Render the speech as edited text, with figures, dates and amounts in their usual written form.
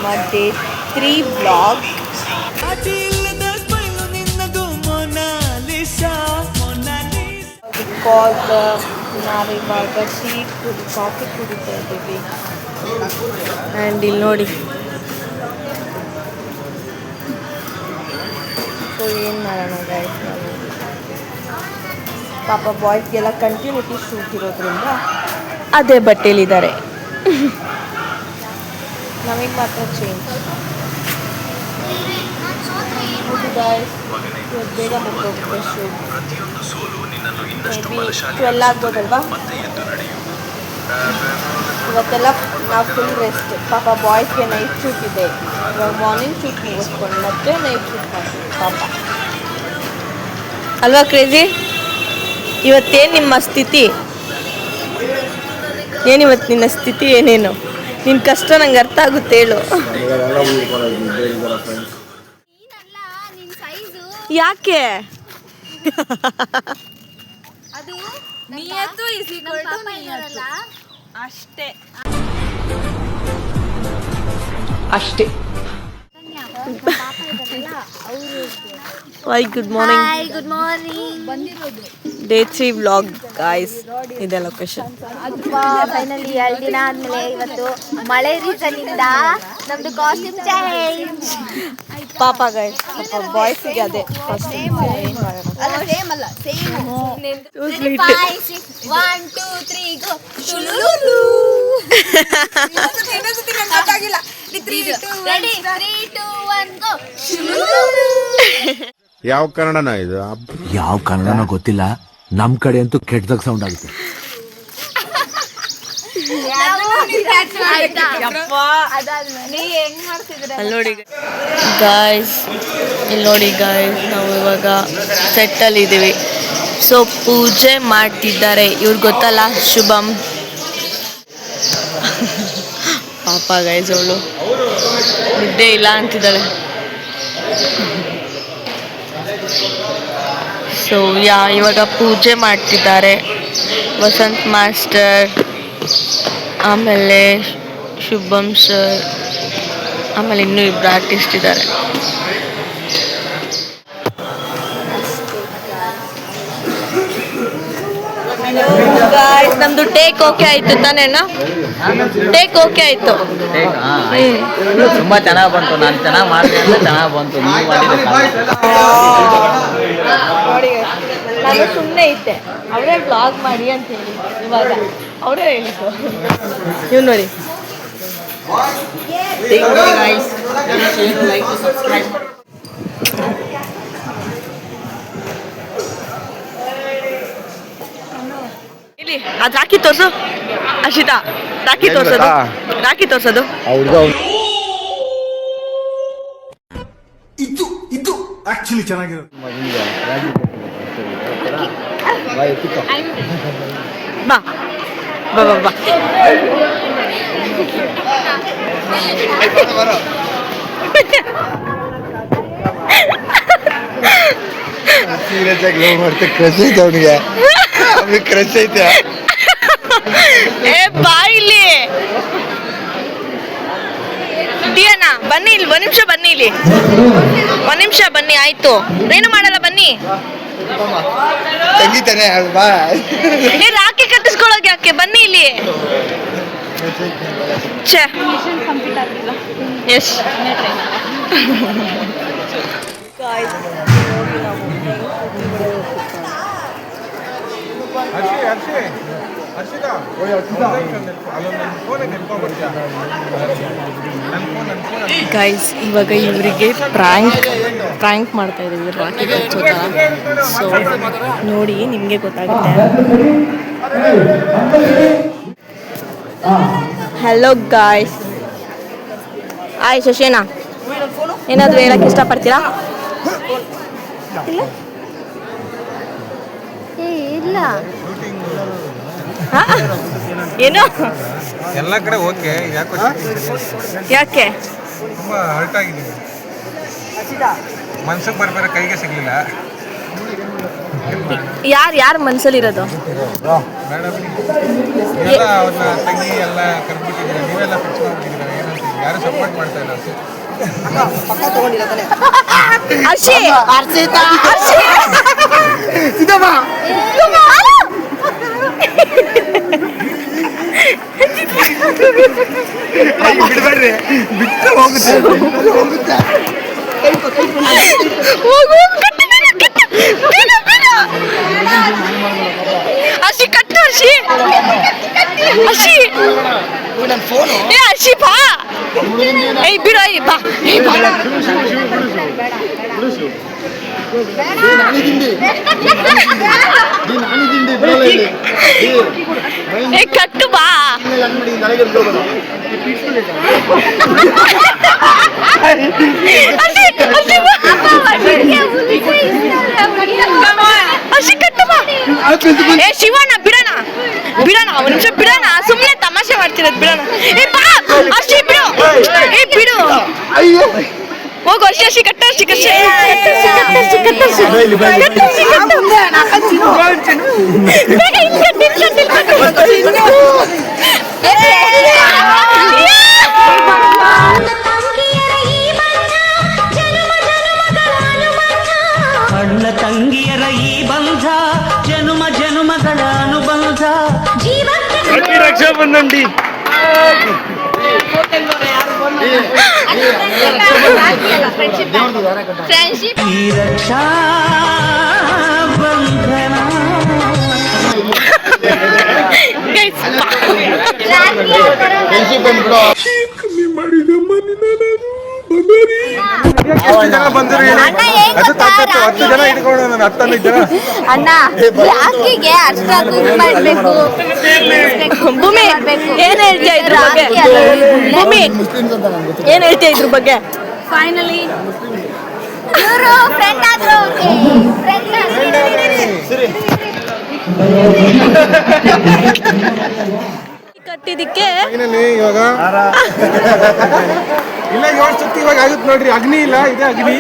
ನಮ್ಮ day 3 vlog. Because ನಾವಿವಾಗ coffee ಕುಡಿತಾ ಇದ್ದೀವಿ. ಆ್ಯಂಡ್ ಇಲ್ಲಿ ನೋಡಿ, ಸೊ ಏನು ಮಾಡೋಣ ಗೈಸ್, ನಾವು ಪಾಪ ಬಾಯ್ಸ್ಗೆಲ್ಲ ಕಂಟಿನ್ಯೂಟಿ ಶೂಟ್ ಇರೋದ್ರಿಂದ ಅದೇ ಬಟ್ಟೆಲಿದ್ದಾರೆ. ನಮಗೆ ಮಾತ್ರ ಚೇಂಜ್. ಗಾಯ್ಸ್ ಇವತ್ತು ಬೇಗ ಮುಗಿದೋಗುತ್ತೆ ಶೂಟ್. May be 12 ಆಗ್ಬೋದಲ್ವಾ. ಇವತ್ತೆಲ್ಲ ನಾವು ಫುಲ್ ರೆಸ್ಟ್. ಪಾಪ ಬಾಯ್ಸ್ಗೆ ನೈಟ್ ಶೂಟ್ ಇದೆ. ಇವಾಗ ಮಾರ್ನಿಂಗ್ ಶೂಟ್ ಮುಗಿಸ್ಕೊಂಡು ಮತ್ತೆ ನೈಟ್ ಶೂಟ್ ಮಾಡ್ತೀವಿ ಪಾಪ ಅಲ್ವಾ ಕ್ರೇಜಿ? ಇವತ್ತೇನು ನಿಮ್ಮ ಸ್ಥಿತಿ? ಏನಿವತ್ತು ನಿನ್ನ ಸ್ಥಿತಿ ಏನೇನು? ನಿನ್ನ ಕಷ್ಟ ನಂಗೆ ಅರ್ಥ ಆಗುತ್ತೆ, ಹೇಳು. ಯಾಕೆ ಅಷ್ಟೇ ಅಷ್ಟೇ. Hi, good morning. Good morning. Day 3 vlog guys. ಇದೆ ಲೊಕೇಶನ್. ಫೈನಲಿ 2 ದಿನ ಆದ್ಮೇಲೆ ಇವತ್ತು ಮಳೆ ರೀಸನ್ ಇಂದ ನಮ್ದು ಕಾಸ್ಟ್ಯೂಮ್ ಚೇಂಜ್. ಪಾಪ ಗಾಯ್ಸ್, ಪಾಪ ಬಾಯ್ಸಿಗೆ ಅದೇ ಕಾಸ್ಟ್ಯೂಮ್. ಏನು ಮಾಡೋಣ, ಅಲ್ಲ ಸೇಮ್ ಅಲ್ಲ, ಸೇಮ್. 1 2 3 ಗೋ. ಶುಲುಲು. ಗೊತ್ತಾಗಿಲ್ಲ. 3 2 1 ಗೋ. ಶುಲುಲು. ಯಾವ ಕನ್ನಡನ ಇದು? ಯಾವ ಕನ್ನಡನೋ ಗೊತ್ತಿಲ್ಲ, ನಮ್ ಕಡೆ ಅಂತೂ ಕೆಟ್ಟದಾಗ ಸೌಂಡ್ ಆಗುತ್ತೆ. ನೋಡಿ ಗಾಯ್ಸ್, ಇಲ್ಲಿ ನೋಡಿ ಗಾಯ್ಸ್, ನಾವು ಇವಾಗ ಸೆಟ್ಟಲ್ಲಿ ಇದ್ದೀವಿ. ಸೊ ಪೂಜೆ ಮಾಡ್ತಿದ್ದಾರೆ. ಇವ್ರು ಗೊತ್ತಲ್ಲ, ಶುಭಮ್. ಪಾಪ ಗೈಸ್, ಅವಳು ನಿದ್ದೆ ಇಲ್ಲ ಅಂತಿದ್ದಾಳೆ. ಸೊ ಇವಾಗ ಪೂಜೆ ಮಾಡ್ತಿದ್ದಾರೆ. ವಸಂತ್ ಮಾಸ್ಟರ್, ಆಮೇಲೆ ಶುಭಮ್ ಸರ್, ಆಮೇಲೆ ಇನ್ನೂ 2 ಆರ್ಟಿಸ್ಟ್ ಇದ್ದಾರೆ. ನಮ್ದು ಟೇಕ್ ಓಕೆ ಆಯ್ತು ತಾನೇನಾ? ಟೇಕ್ ಓಕೆ ಆಯ್ತು. ತುಂಬಾ ಚೆನ್ನಾಗಿ ಬಂತು. ನಾನು ಚೆನ್ನಾಗಿ ಮಾಡಿದೆ ಅಂತ ಚೆನ್ನಾಗಿ ಬಂತು. ನೀವು ನೋಡಿ, ನಾನು ಸುಮ್ಮನೆ ಇದ್ದೆ, ಅವರೇ ಬ್ಲಾಗ್ ಮಾಡಿ ಅಂತ ಹೇಳಿ. ಇವಾಗ ಅವರೇ ಹೇಳಿದ್ದು. ನೀವು ನೋಡಿ. ಇಲ್ಲಿ ಅದು ರಾಖಿ ತೋರ್ಸು ಅಶಿತಾ. ರಾಖಿ ತೋರ್ಸೋದು, ರಾಖಿ ತೋರ್ಸೋದು. ಇದು ಆಕ್ಚುಲಿ ಚೆನ್ನಾಗಿರೋದು. ಬಾ ಬಾ ಬಾ ಬಾ. ಸೀರಿಯಸ್ ಆಗಿ ಲವ್ ಮಾಡ್ತೆ. ಕ್ರಶ್ ಐತೆ ಅವನಿಗೆ, ಅವ್ನಿಗೆ ಕ್ರಶ್ ಐತೆ. ಏ ಬಾ ಇಲ್ಲಿ ದಿಯನಾ, ಬನ್ನಿ ಇಲ್ಲಿ 1 ನಿಮಿಷ. ಬನ್ನಿ ಇಲ್ಲಿ 1 ನಿಮಿಷ ಬನ್ನಿ. ಆಯ್ತು, ಏನು ಮಾಡಲ್ಲ, ಬನ್ನಿ. ತಂಗಿತಾನೆ ಅಲ್ವಾ? ಏ ರಾಖಿ ಕಟ್ಟಿಸ್ಕೊಳ್ಳೋಕೆ ಯಾಕೆ? ಬನ್ನಿ ಇಲ್ಲಿ. ಛೇ, ಎಸ್ ಗೈಸ್, ಇವಾಗ ಇವರಿಗೆ ಪ್ರ್ಯಾಂಕ್ ಮಾಡ್ತಾ ಇದ್ದೀವಿ ರಾಖಿ ಕಟ್ಟೋ ಥರ. ಸೊ ನೋಡಿ, ನಿಮಗೆ ಗೊತ್ತಾಗುತ್ತೆ. Hello guys. ಆಯ್ ಶಶೇನಾ, ಏನಾದರೂ ಹೇಳಕ್ಕೆ ಇಷ್ಟಪಡ್ತೀರಾ? ಇಲ್ಲ ಏನು ಎಲ್ಲ ಕಡೆ ಓಕೆ. ಯಾಕೆ? ತುಂಬಾ ಹರ್ಟ್ ಆಗಿದ್ದೀವಿ. ಮನ್ಸಿಗೆ ಬರ್ಬೇರೆ, ಕೈಗೆ ಸಿಗ್ಲಿಲ್ಲ. ಯಾರು ಮನಸ್ಸಲ್ಲಿರೋದು? ಮೇಡಮ್ ಎಲ್ಲ ಅವ್ರನ್ನ ತಂಗಿ ಎಲ್ಲ ಕರ್ಬಿಟ್ಟಿದ್ದೀರಾ, ನೀವೆಲ್ಲ ಫಿಕ್ಸ್ ಮಾಡ್ಬಿಟ್ಟಿದ್ದೀರಾ. ಏನಂತ ಯಾರು ಸಪೋರ್ಟ್ ಮಾಡ್ತಾ ಇಲ್ಲ ಹರ್ಷಿ ಬಿಡ್ಬೇಡ್ರಿ ಬಿಟ್ಟು ಹೋಗುತ್ತೆ ಹರ್ಷಿ ಕಟ್ಟು ಹರ್ಷಿ ಹರ್ಷಿ ಏ ಹರ್ಷಿ ಬಾ ಏಯ್ ಬಿಡು ಏಯ್ ಬಾ ಏಯ್ ಬಾ ಏ ಕಟ್ಟು ಬಾ ಹರ್ಷಿ ಹರ್ಷಿ ಬಾ ಹರ್ಷಿ ಕಟ್ಟು ಬಾ ಏ ಶಿವಣ್ಣ ಬಿಡೋಣ ಒಂದು ನಿಮಿಷ ಬಿಡೋಣ ಸುಮ್ಮನೆ ತಮಾಷೆ ಮಾಡ್ತಿರೋದು ಬಿಡೋಣ ಏ ಬಾ ಹರ್ಷಿ ಬಿಡು ಏ ಬಿಡು ಹೋಗು ಹರ್ಷಿ ಕಟ್ಟು ಹರ್ಷಿ ಅಣ್ಣ ತಂಗಿಯರ ಈ ಬಂಧ ಜನುಮ ಜನುಮಗಳ ಅನುಬಂಧ ರಕ್ಷಾ ಬಂಧಂಡಿ ಫ್ರೆಂಡ್ಶಿಪ್ ಈ ರಕ್ಷಾ ಬಂಧನ ಎಷ್ಟು ಜನ ಬಂದ್ರು ಹೇಳಿ ಅಣ್ಣ ಏನ್ ಅದು ಗೊತ್ತಾ, ತಪ್ಪು 10 ಜನ ಇಟ್ಕೊಂಡು ನಾನು 15 ಜನ ಅಣ್ಣ ರಾಖಿಗೆ ಅಷ್ಟಾಗಿ ಮಾಡ್ಬೇಕು ಭೂಮಿ ಏನ್ ಹೇಳ್ತೀಯ ಇದ್ರ ಬಗ್ಗೆ ಭೂಮಿ ಏನ್ ಹೇಳ್ತೀಯ ಇದ್ರ ಬಗ್ಗೆ ಫೈನಲಿ ಇವರು ಫ್ರೆಂಡ್ ಆದ್ರು ಕಟ್ಟಿದಕ್ಕೆ ಇವಾಗ ಇಲ್ಲ 7 ಸುತ್ತಿ ಇವಾಗ ಆಗುತ್ತೆ ನೋಡ್ರಿ ಅಗ್ನಿ ಇಲ್ಲ ಇದೆ ಅಗ್ನಿ